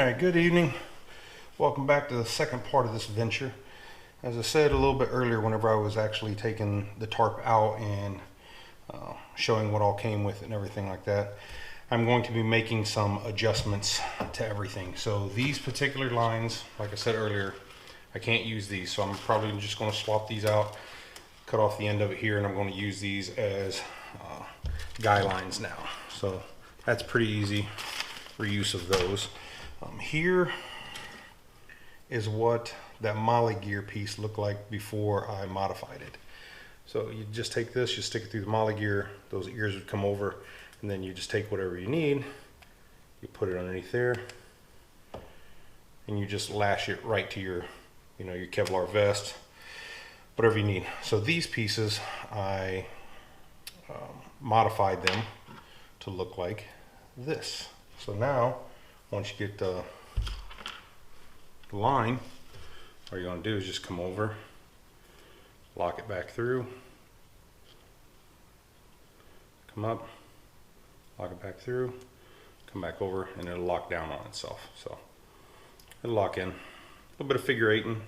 Alright, good evening. Welcome back to the second part of this venture. As I said a little bit earlier, whenever I was actually taking the tarp out and showing what all came with it and everything like that, I'm going to be making some adjustments to everything. So these particular lines, like I said earlier, I can't use these, so I'm probably just going to swap these out, cut off the end of it here, and I'm going to use these as guy lines now. So that's pretty easy reuse of those. Here is what that molly gear piece looked like before I modified it. So you just take this, you stick it through the molly gear, those ears would come over, and then you just take whatever you need, you put it underneath there, and you just lash it right to your, your Kevlar vest, whatever you need. So these pieces, I modified them to look like this. So now, once you get the line, all you're going to do is just come over, lock it back through, come up, lock it back through, come back over, and it'll lock down on itself. So it'll lock in. A little bit of figure eighting,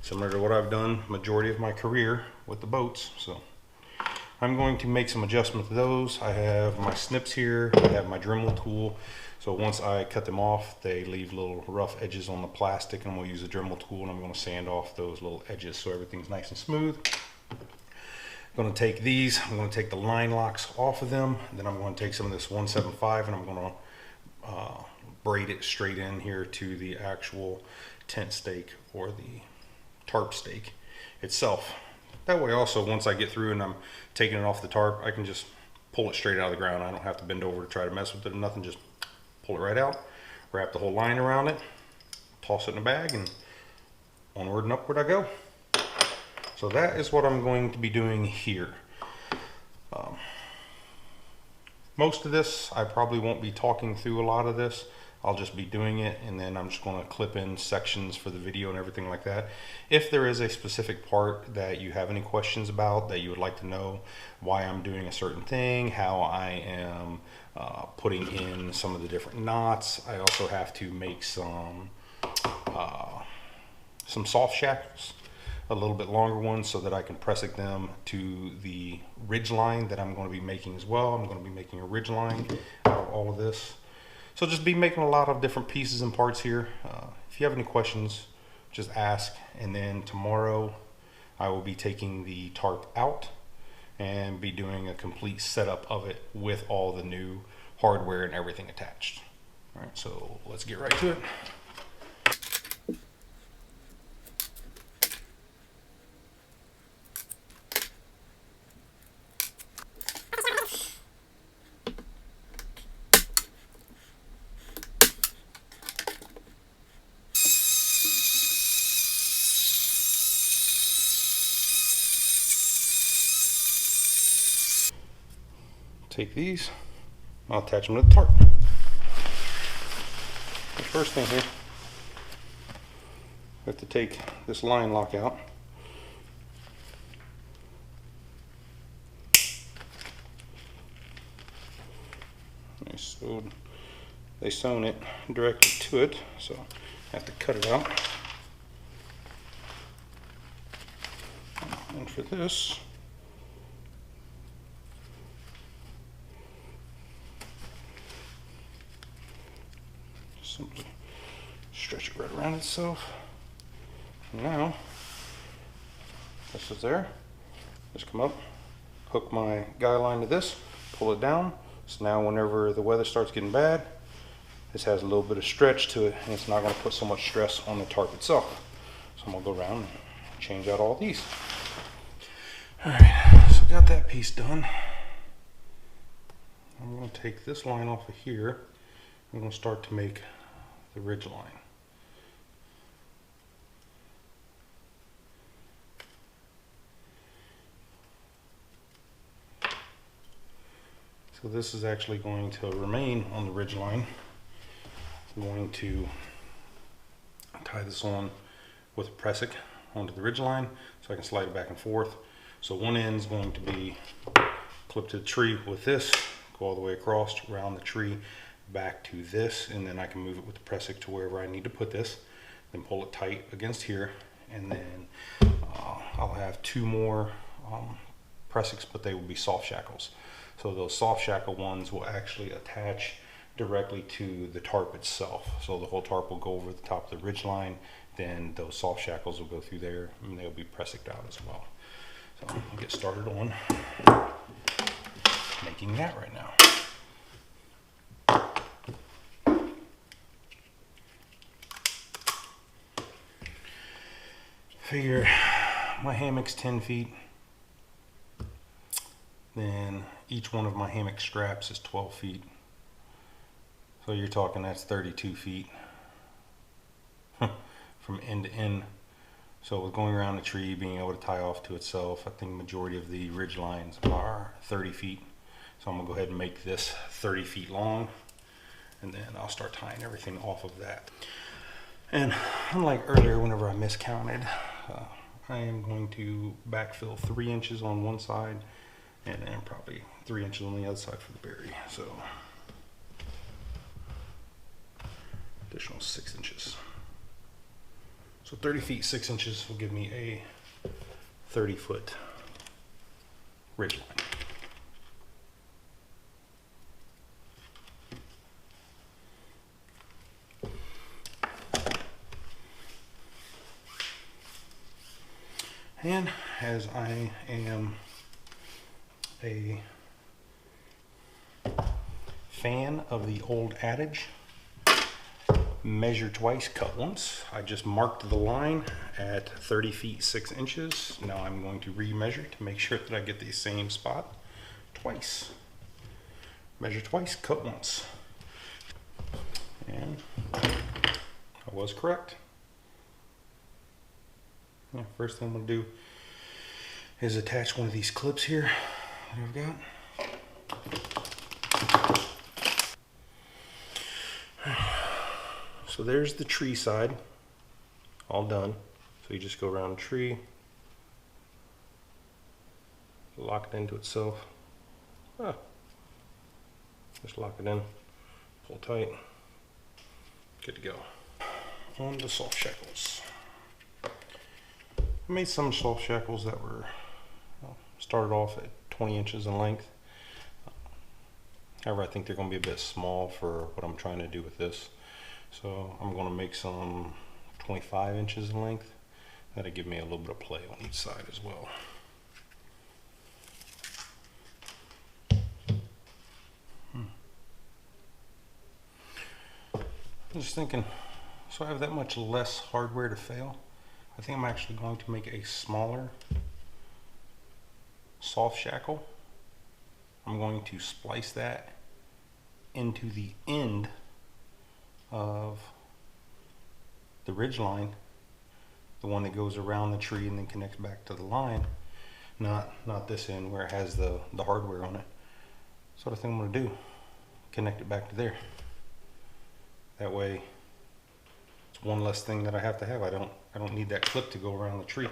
similar to what I've done majority of my career with the boats. So I'm going to make some adjustments to those. I have my snips here, I have my Dremel tool. So once I cut them off, they leave little rough edges on the plastic, and I'm going to use a Dremel tool and I'm going to sand off those little edges so everything's nice and smooth. I'm going to take these, I'm going to take the line locks off of them, then I'm going to take some of this 175 and I'm going to braid it straight in here to the actual tent stake or the tarp stake itself. That way also, once I get through and I'm taking it off the tarp, I can just pull it straight out of the ground. I don't have to bend over to try to mess with it or nothing, just pull it right out, wrap the whole line around it, toss it in a bag, and onward and upward I go. So that is what I'm going to be doing here. Most of this, I probably won't be talking through a lot of this. I'll just be doing it, and then I'm just going to clip in sections for the video and everything like that. If there is a specific part that you have any questions about, that you would like to know why I'm doing a certain thing, how I am putting in some of the different knots. I also have to make some soft shackles, a little bit longer ones, so that I can press them to the ridge line that I'm going to be making as well. I'm going to be making a ridge line out of all of this. So just be making a lot of different pieces and parts here. If you have any questions, just ask. And then tomorrow I will be taking the tarp out and be doing a complete setup of it with all the new hardware and everything attached. All right, so let's get right to it. Take these, I'll attach them to the tarp. The first thing here, we have to take this line lock out. They sewn it directly to it, so I have to cut it out. And for this, simply stretch it right around itself. And now, this is there. Just come up, hook my guy line to this, pull it down. So now whenever the weather starts getting bad, this has a little bit of stretch to it, and it's not going to put so much stress on the tarp itself. So I'm going to go around and change out all these. Alright, so got that piece done. I'm going to take this line off of here. I'm going to start to make the ridge line. So this is actually going to remain on the ridge line. I'm going to tie this on with a pressic onto the ridge line so I can slide it back and forth. So one end is going to be clipped to the tree with this, go all the way across around the tree, back to this, and then I can move it with the press-it to wherever I need to put this, then pull it tight against here, and then I'll have 2 more press-its, but they will be soft shackles. So those soft shackle ones will actually attach directly to the tarp itself. So the whole tarp will go over the top of the ridge line, then those soft shackles will go through there, and they'll be press-it out as well. So I'll get started on making that right now. Figure my hammock's 10 feet. Then each one of my hammock straps is 12 feet. So you're talking that's 32 feet from end to end. So with going around the tree, being able to tie off to itself, I think the majority of the ridge lines are 30 feet. So I'm gonna go ahead and make this 30 feet long, and then I'll start tying everything off of that. And unlike earlier, whenever I miscounted, I am going to backfill 3 inches on one side, and then probably 3 inches on the other side for the berry. So additional 6 inches. So 30 feet, 6 inches will give me a 30-foot ridge line. And as I am a fan of the old adage, measure twice, cut once, I just marked the line at 30 feet 6 inches. Now I'm going to remeasure to make sure that I get the same spot twice. Measure twice, cut once. And I was correct. Yeah, first thing I'm going to do is attach one of these clips here that I've got. So there's the tree side, all done. So you just go around the tree, lock it into itself. Just lock it in, pull tight, good to go. On the soft shackles. I made some soft shackles that were started off at 20 inches in length. However, I think they're going to be a bit small for what I'm trying to do with this. So I'm going to make some 25 inches in length. That'll give me a little bit of play on each side as well. I'm just thinking, so I have that much less hardware to fail. I think I'm actually going to make a smaller soft shackle. I'm going to splice that into the end of the ridge line, the one that goes around the tree and then connects back to the line, not this end where it has the hardware on it. So the thing I'm going to do, connect it back to there. That way it's one less thing that I have to have. I don't need that clip to go around the tree.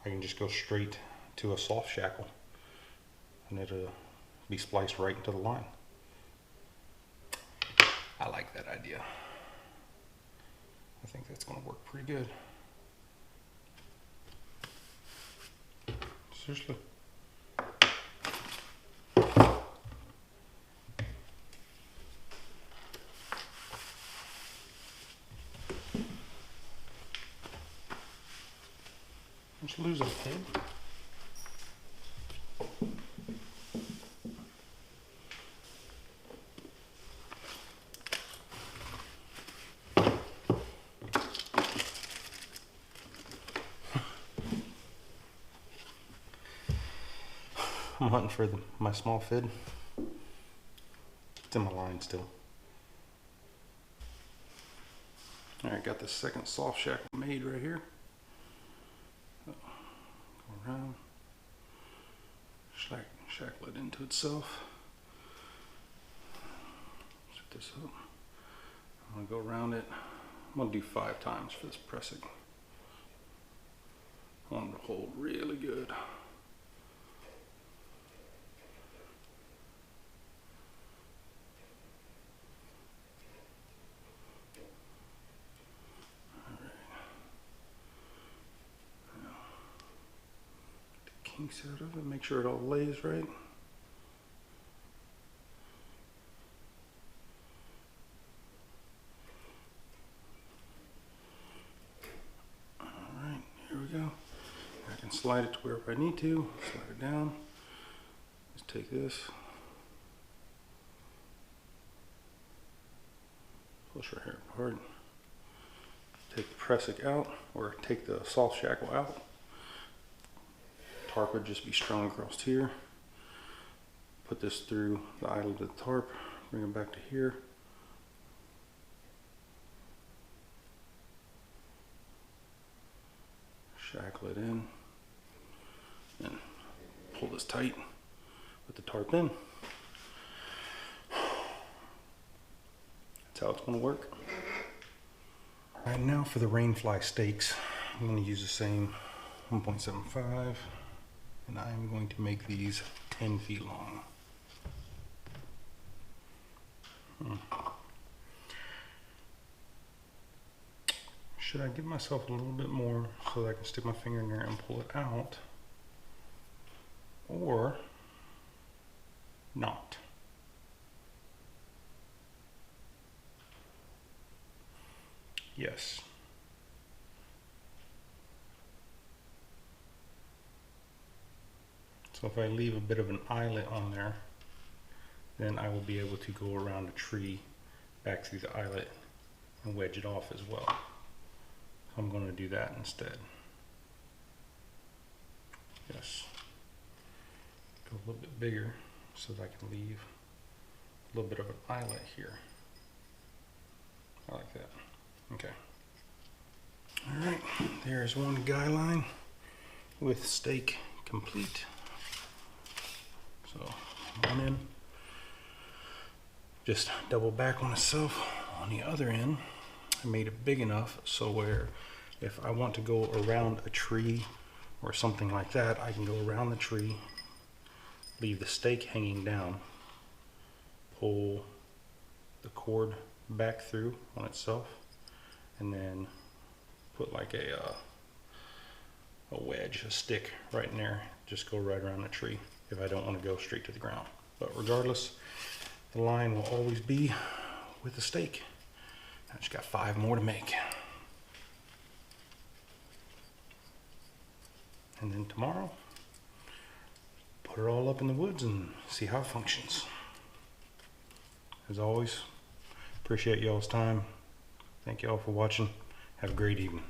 I can just go straight to a soft shackle and it'll be spliced right into the line. I like that idea. I think that's going to work pretty good. Seriously. Just lose a head. I'm hunting for my small fid. It's in my line still. Alright, got the second soft shackle made right here. Go around, shackle it into itself. Set this up. I'm going to go around it. I'm going to do 5 times for this pressing. I want it to hold really good. kinks out of it, make sure it all lays right. Alright, here we go. I can slide it to wherever I need to, slide it down. Just take this, push our hair apart, take the pressic out, or take the soft shackle out. Tarp would just be strung across here. Put this through the eyelet of the tarp, bring it back to here. Shackle it in, and pull this tight, put the tarp in. That's how it's going to work. Right now for the rainfly stakes, I'm going to use the same 1.75, and I'm going to make these 10 feet long. Should I give myself a little bit more so that I can stick my finger in there and pull it out? Or not? Yes. So if I leave a bit of an eyelet on there, then I will be able to go around a tree back through the eyelet and wedge it off as well. So I'm going to do that instead. Yes. Go a little bit bigger so that I can leave a little bit of an eyelet here. I like that. Okay. Alright, there's one guy-line with stake complete. So, one end. Just double back on itself. On the other end, I made it big enough so where if I want to go around a tree or something like that, I can go around the tree, leave the stake hanging down, pull the cord back through on itself, and then put like a wedge, a stick right in there, just go right around the tree if I don't want to go straight to the ground. But regardless, the line will always be with the stake. I just got 5 more to make. And then tomorrow, put it all up in the woods and see how it functions. As always, appreciate y'all's time. Thank y'all for watching. Have a great evening.